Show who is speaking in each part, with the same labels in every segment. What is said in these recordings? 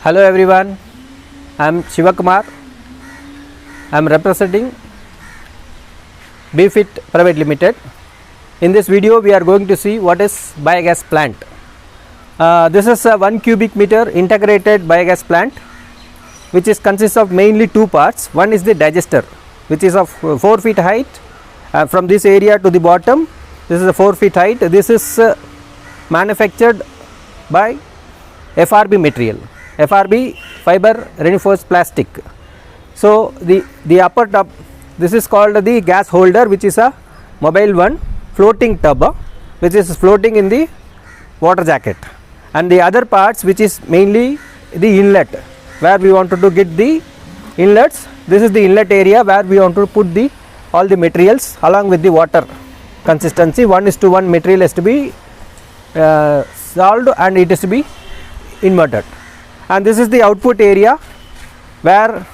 Speaker 1: Hello everyone, I am Shivakumar. I am representing BeFit Private Limited. In this video we are going to see what is biogas plant. This is a 1 cubic meter integrated biogas plant which consists of mainly two parts. One is the digester which is of 4 feet height from this area to the bottom. This is a 4 feet height. This is manufactured by FRB material. FRB fiber reinforced plastic. So the upper tub, this is called the gas holder, which is a mobile one, floating tub which is floating in the water jacket, and the other parts which is mainly the inlet where we wanted to get the inlets. This is the inlet area where we want to put the all the materials along with the water consistency. 1:1 material has to be solved and it is to be inverted. And this is the output area where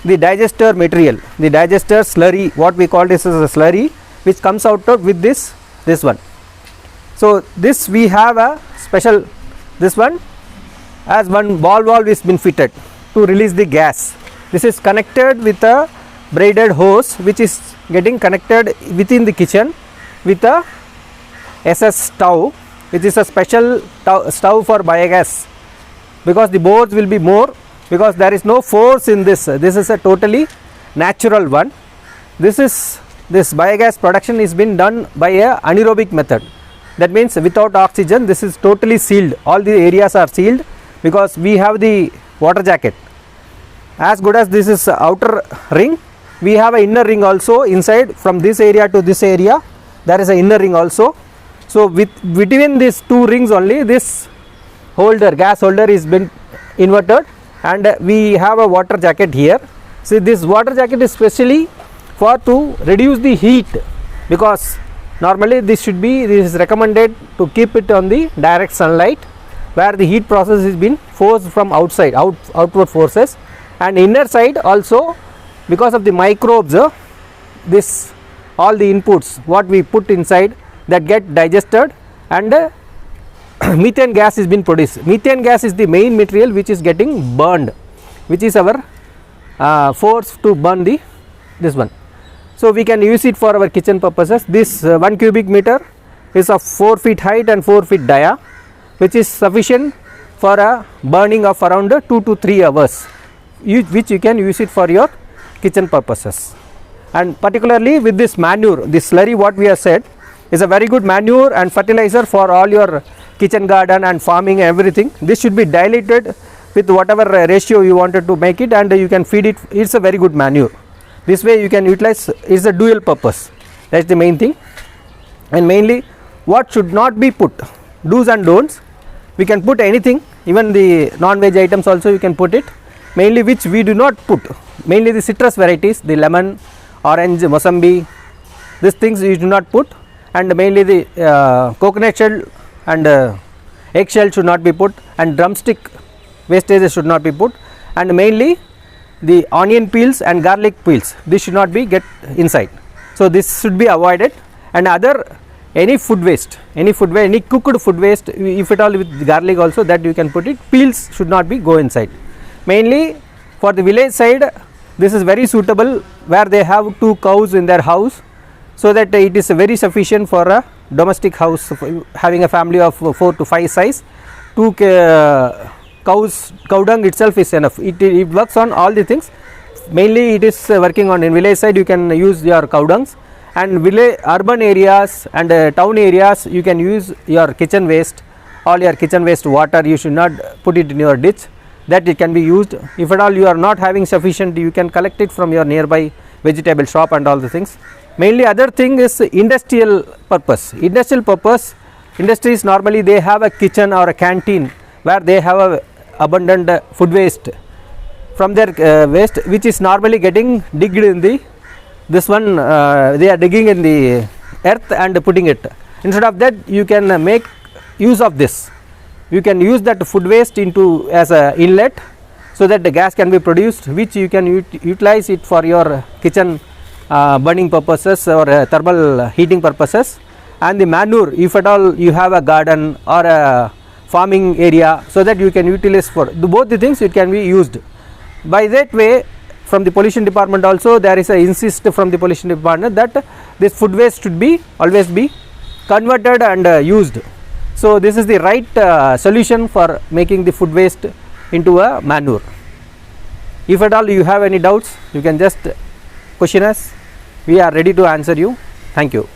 Speaker 1: the digester material, the digester slurry, what we call this is a slurry, which comes out with this one. So this we have a special, this one as one ball valve is been fitted to release the gas. This is connected with a braided hose which is getting connected within the kitchen with a SS stove, which is a special stove for biogas, because the bores will be more, because there is no force in this. This is a totally natural one. This biogas production is been done by a anaerobic method. That means without oxygen. This is totally sealed. All the areas are sealed because we have the water jacket. As good as this is outer ring, we have an inner ring also inside. From this area to this area there is an inner ring also. So between these two rings only this holder, gas holder, is been inverted, and we have a water jacket here. See, this water jacket is specially for to reduce the heat, because normally this is recommended to keep it on the direct sunlight where the heat process is been forced from outside, outward forces, and inner side also because of the microbes. This all the inputs what we put inside that get digested, and methane gas is been produced. Methane gas is the main material which is getting burned, which is our force to burn this one. So we can use it for our kitchen purposes. This 1 cubic meter is of 4 feet height and 4 feet dia, which is sufficient for a burning of around 2 to 3 hours, which you can use it for your kitchen purposes. And particularly with this manure, this slurry what we have said is a very good manure and fertilizer for all your kitchen garden and farming, everything. This should be diluted with whatever ratio you wanted to make it, and you can feed it. It's a very good manure. This way you can utilize. It's a dual purpose. That's the main thing. And mainly what should not be put, do's and don'ts. We can put anything, even the non-veg items also you can put it. Mainly which we do not put, mainly the citrus varieties, the lemon, orange, mosambi, these things you do not put, and mainly the coconut shell and eggshell should not be put, and drumstick wastages should not be put, and mainly the onion peels and garlic peels, this should not be get inside. So this should be avoided. And other any food waste, any cooked food waste, if at all with garlic also, that you can put it. Peels should not be go inside. Mainly for the village side this is very suitable where they have 2 cows in their house, so that it is very sufficient for a domestic house having a family of 4 to 5 size. 2 cows, cow dung itself is enough. It works on all the things. Mainly it is working on in village side, you can use your cow dungs, and urban areas and town areas you can use your kitchen waste. All your kitchen waste water you should not put it in your ditch, that it can be used. If at all you are not having sufficient, you can collect it from your nearby vegetable shop and all the things. Mainly other thing is industrial purpose. Industries normally they have a kitchen or a canteen where they have a abundant food waste. From their waste, which is normally getting digged in this one, they are digging in the earth and putting it. Instead of that, you can make use of this. You can use that food waste into as a inlet, so that the gas can be produced, which you can utilize it for your kitchen burning purposes or thermal heating purposes. And the manure, if at all you have a garden or a farming area, so that you can utilize for both the things. It can be used. By that way, from the pollution department also there is a insist from the pollution department that this food waste should be always be converted and used. So this is the right solution for making the food waste into a manure. If at all you have any doubts, you can just question us. We are ready to answer you. Thank you.